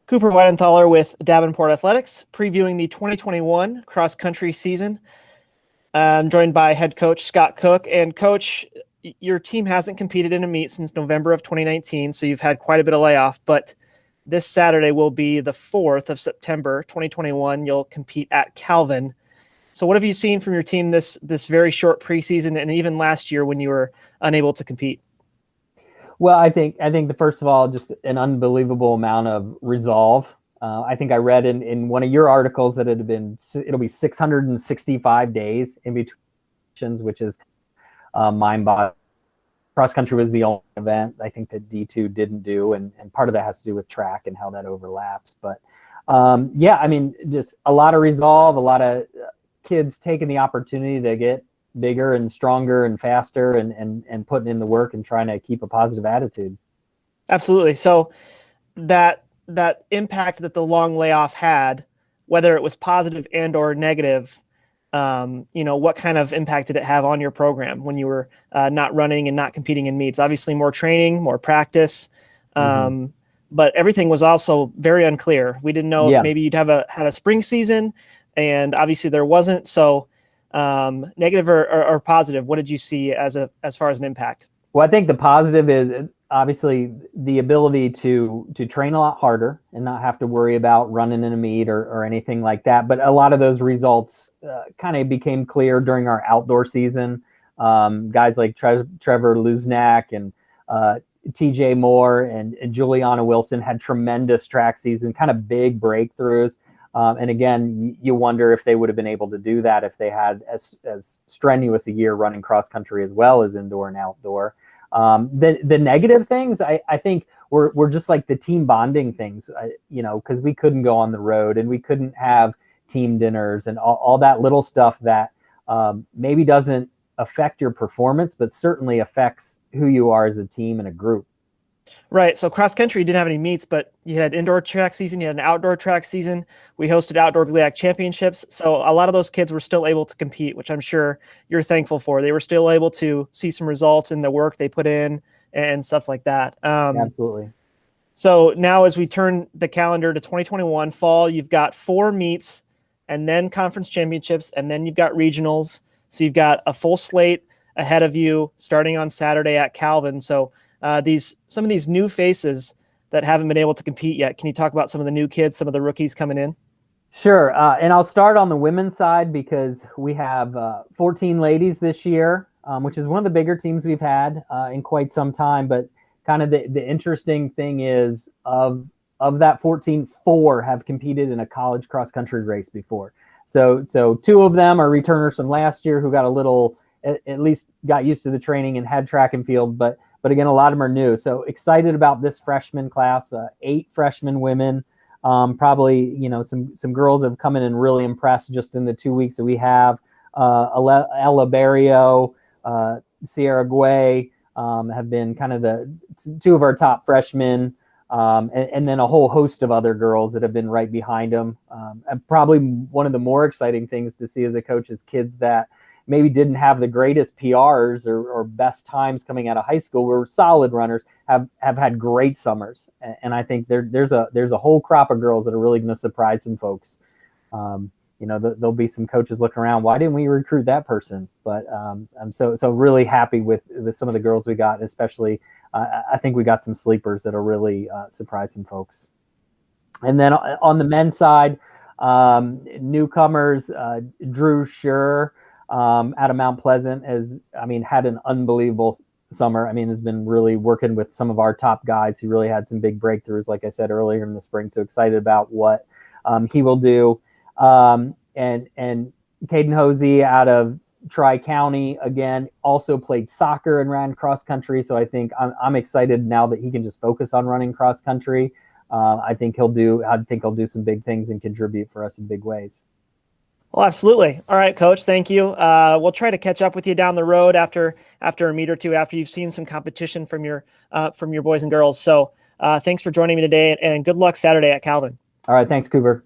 Cooper Weidenthaler with Davenport Athletics, previewing the 2021 cross-country season. I'm joined by head coach Scott Cook. And Coach, your team hasn't competed in a meet since November of 2019, so you've had quite a bit of layoff. But this Saturday will be the 4th of September, 2021. You'll compete at Calvin. So what have you seen from your team this very short preseason and even last year when you were unable to compete? Well, I think first of all, just an unbelievable amount of resolve. I think I read in one of your articles that it'll be 665 days in between, which is mind-boggling. Cross country was the only event I think that D2 didn't do, and part of that has to do with track and how that overlaps. But yeah, I mean, just a lot of resolve, a lot of kids taking the opportunity to get bigger and stronger and faster and putting in the work and trying to keep a positive attitude. Absolutely. So that impact that the long layoff had, whether it was positive and or negative, what kind of impact did it have on your program when you were not running and not competing in meets? Obviously more training, more practice, but everything was also very unclear. We didn't know if maybe you'd have a spring season, and obviously there wasn't. So negative or positive, what did you see as far as an impact? Well, I think the positive is obviously the ability to train a lot harder and not have to worry about running in a meet or anything like that. But a lot of those results kind of became clear during our outdoor season. Guys like Trevor Luznak and TJ Moore and Juliana Wilson had tremendous track season, kind of big breakthroughs. And again, you wonder if they would have been able to do that if they had as strenuous a year running cross country as well as indoor and outdoor. The negative things, I think, were just like the team bonding things, because we couldn't go on the road and we couldn't have team dinners and all that little stuff that maybe doesn't affect your performance, but certainly affects who you are as a team and a group. Right. So cross country didn't have any meets, but you had indoor track season, you had an outdoor track season. We hosted outdoor GLIAC championships. So a lot of those kids were still able to compete, which I'm sure you're thankful for. They were still able to see some results in the work they put in and stuff like that. Absolutely. So now as we turn the calendar to 2021 fall, you've got 4 meets and then conference championships, and then you've got regionals. So you've got a full slate ahead of you starting on Saturday at Calvin. So some of these new faces that haven't been able to compete yet. Can you talk about some of the new kids, some of the rookies coming in? Sure. And I'll start on the women's side because we have 14 ladies this year, which is one of the bigger teams we've had in quite some time. But kind of the interesting thing is of that 14, 4 have competed in a college cross country race before. So 2 of them are returners from last year who got at least got used to the training and had track and field, but again, a lot of them are new. So excited about this freshman class, 8 freshman women. Probably, some girls have come in and really impressed just in the 2 weeks that we have. Ella Barrio, Sierra Guay have been kind of the 2 of our top freshmen. And then a whole host of other girls that have been right behind them. And probably one of the more exciting things to see as a coach is kids that maybe didn't have the greatest PRs or best times coming out of high school, were solid runners, have had great summers. And I think there's a whole crop of girls that are really going to surprise some folks. There'll be some coaches looking around, why didn't we recruit that person? But I'm so really happy with some of the girls we got, especially I think we got some sleepers that'll really surprise some folks. And then on the men's side, newcomers, Drew Scher, out of Mount Pleasant had an unbelievable summer. Has been really working with some of our top guys who really had some big breakthroughs, like I said earlier in the spring. So excited about what he will do. And Caden Hosey out of Tri-County, again, also played soccer and ran cross country. So I think I'm excited now that he can just focus on running cross country. I think he'll do some big things and contribute for us in big ways. Well, absolutely. All right, Coach, thank you. We'll try to catch up with you down the road after a meet or two, after you've seen some competition from your boys and girls. So thanks for joining me today, and good luck Saturday at Calvin. All right. Thanks, Cooper.